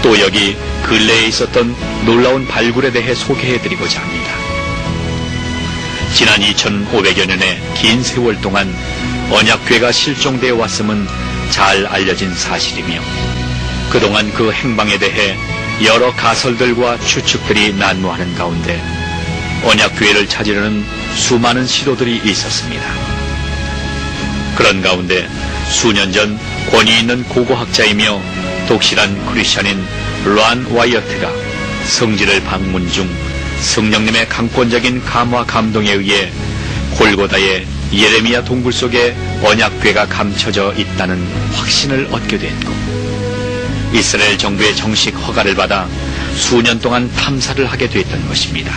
또 여기 근래에 있었던 놀라운 발굴에 대해 소개해드리고자 합니다. 지난 2500여 년의 긴 세월 동안 언약궤가 실종되어 왔음은 잘 알려진 사실이며 그동안 그 행방에 대해 여러 가설들과 추측들이 난무하는 가운데 언약궤를 찾으려는 수많은 시도들이 있었습니다. 그런 가운데 수년 전 권위 있는 고고학자이며 독실한 크리스천인 란 와이어트가 성지를 방문 중 성령님의 강권적인 감화 감동에 의해 골고다의 예레미야 동굴 속에 언약궤가 감춰져 있다는 확신을 얻게 됐고 이스라엘 정부의 정식 허가를 받아 수년 동안 탐사를 하게 됐던 것입니다.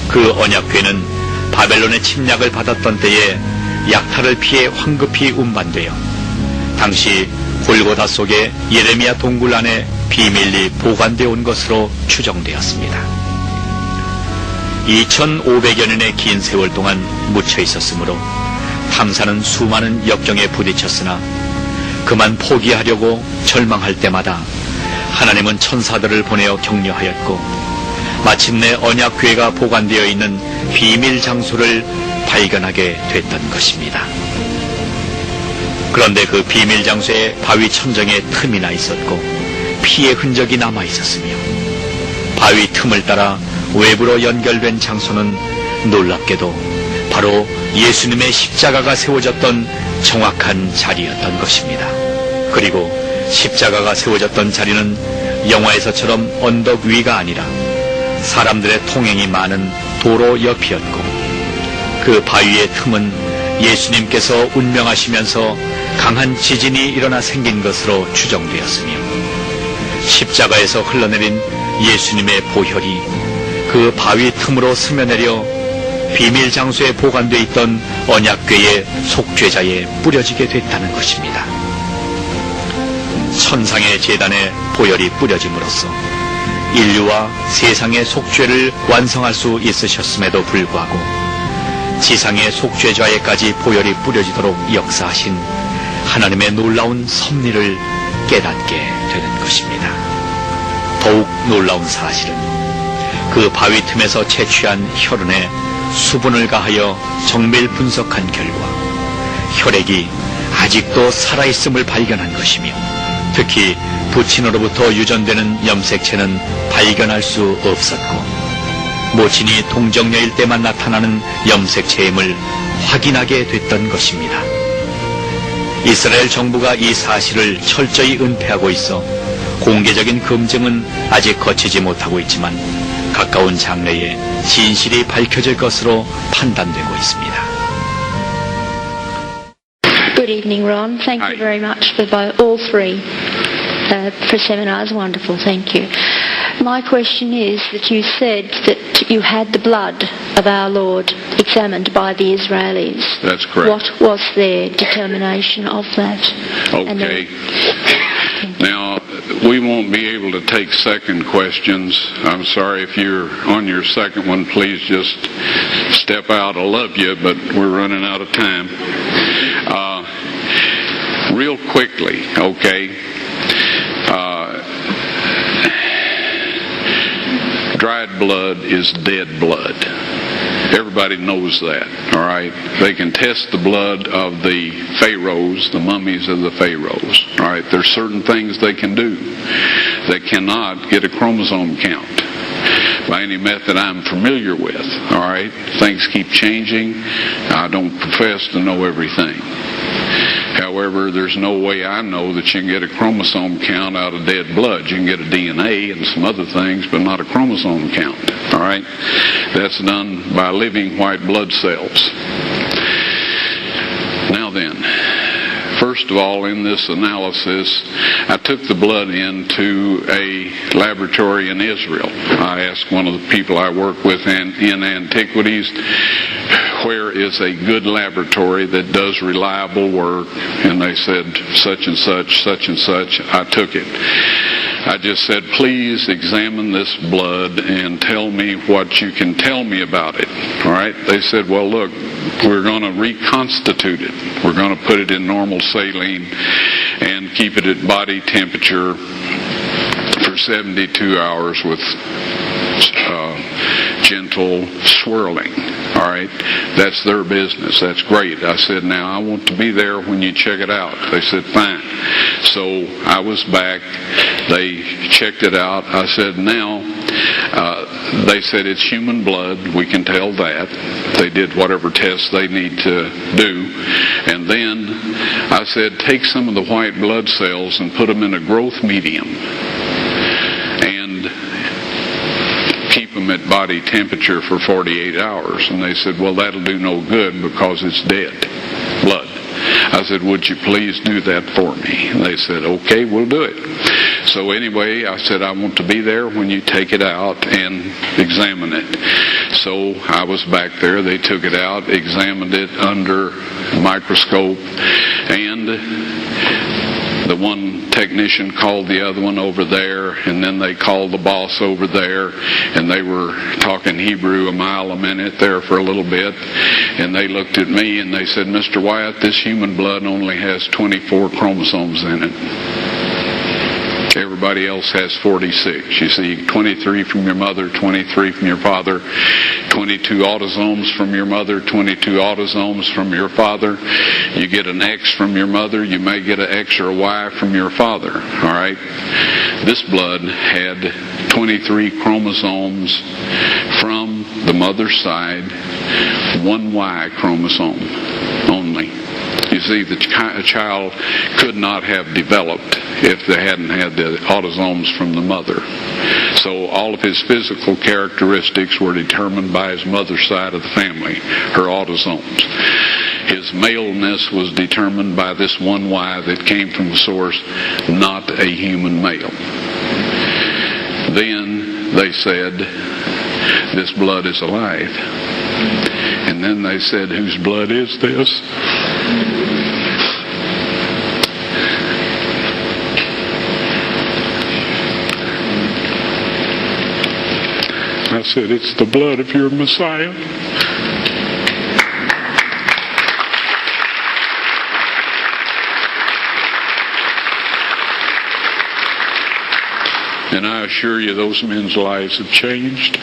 그 언약궤는 바벨론의 침략을 받았던 때에 약탈을 피해 황급히 운반되어 당시 골고다 속에 예레미야 동굴 안에 비밀리 보관되어 온 것으로 추정되었습니다. 2500여 년의 긴 세월 동안 묻혀 있었으므로 탐사는 수많은 역경에 부딪혔으나 그만 포기하려고 절망할 때마다 하나님은 천사들을 보내어 격려하였고 마침내 언약궤가 보관되어 있는 비밀 장소를 발견하게 됐던 것입니다. 그런데 그 비밀 장소에 바위 천정에 틈이 나 있었고 피의 흔적이 남아 있었으며 바위 틈을 따라 외부로 연결된 장소는 놀랍게도 바로 예수님의 십자가가 세워졌던 정확한 자리였던 것입니다. 그리고 십자가가 세워졌던 자리는 영화에서처럼 언덕 위가 아니라 사람들의 통행이 많은 도로 옆이었고 그 바위의 틈은 예수님께서 운명하시면서 강한 지진이 일어나 생긴 것으로 추정되었으며 십자가에서 흘러내린 예수님의 보혈이 그 바위 틈으로 스며내려 비밀 장소에 보관되어 있던 언약궤의 속죄자에 뿌려지게 됐다는 것입니다. 천상의 제단에 보혈이 뿌려짐으로써 인류와 세상의 속죄를 완성할 수 있으셨음에도 불구하고 지상의 속죄자에까지 보혈이 뿌려지도록 역사하신 하나님의 놀라운 섭리를 깨닫게 되는 것입니다. 더욱 놀라운 사실은 그 바위 틈에서 채취한 혈흔에 수분을 가하여 정밀 분석한 결과 혈액이 아직도 살아있음을 발견한 것이며 특히 부친으로부터 유전되는 염색체는 발견할 수 없었고 모친이 동정녀일 때만 나타나는 염색체임을 확인하게 됐던 것입니다. 이스라엘 정부가 이 사실을 철저히 은폐하고 있어 공개적인 검증은 아직 거치지 못하고 있지만 가까운 장래에 진실이 밝혀질 것으로 판단되고 있습니다. Good evening, Ron. Thank you very much for all three for seminars. Wonderful, thank you. My question is that you said that you had the blood of our Lord examined by the Israelis. That's correct. What was their determination of that? Okay. Now, we won't be able to take second questions. I'm sorry if you're on your second one, please just step out. I love you, but we're running out of time. Real quickly, okay. Dried blood is dead blood. Everybody knows that, all right? They can test the blood of the pharaohs, the mummies of the pharaohs, all right? There's certain things they can do. They cannot get a chromosome count by any method I'm familiar with, all right? Things keep changing. I don't profess to know everything. However, there's no way I know that you can get a chromosome count out of dead blood. You can get a DNA and some other things, but not a chromosome count. All right? That's done by living white blood cells. Now then, first of all, in this analysis, I took the blood into a laboratory in Israel. I asked one of the people I work with in antiquities, where is a good laboratory that does reliable work? And they said, such and such, such and such. I took it. I just said, please examine this blood and tell me what you can tell me about it. All right? They said, well, look, we're going to reconstitute it. We're going to put it in normal saline and keep it at body temperature 72 hours with gentle swirling. All right, that's their business. That's great. I said, now I want to be there when you check it out. They said, fine. So I was back. They checked it out. I said, now, they said it's human blood. We can tell that. They did whatever tests they need to do. And then I said, take some of the white blood cells and put them in a growth medium. And keep them at body temperature for 48 hours. And they said, well, that'll do no good because it's dead blood. I said, would you please do that for me? And they said, okay, we'll do it. So anyway, I said, I want to be there when you take it out and examine it. So I was back there. They took it out, examined it under a microscope, and the one technician called the other one over there, and then they called the boss over there, and they were talking Hebrew a mile a minute there for a little bit, and they looked at me and they said, Mr. Wyatt, this human blood only has 24 chromosomes in it. Everybody else has 46. You see, 23 from your mother, 23 from your father, 22 autosomes from your mother, 22 autosomes from your father. You get an X from your mother, you may get an X or a Y from your father. All right? This blood had 23 chromosomes from the mother's side, one Y chromosome only. You see, the child could not have developed if they hadn't had the autosomes from the mother. So all of his physical characteristics were determined by his mother's side of the family, her autosomes. His maleness was determined by this one Y that came from the source, not a human male. Then they said, this blood is alive. And then they said, whose blood is this? I said, it's the blood of your Messiah. And I assure you, those men's lives have changed.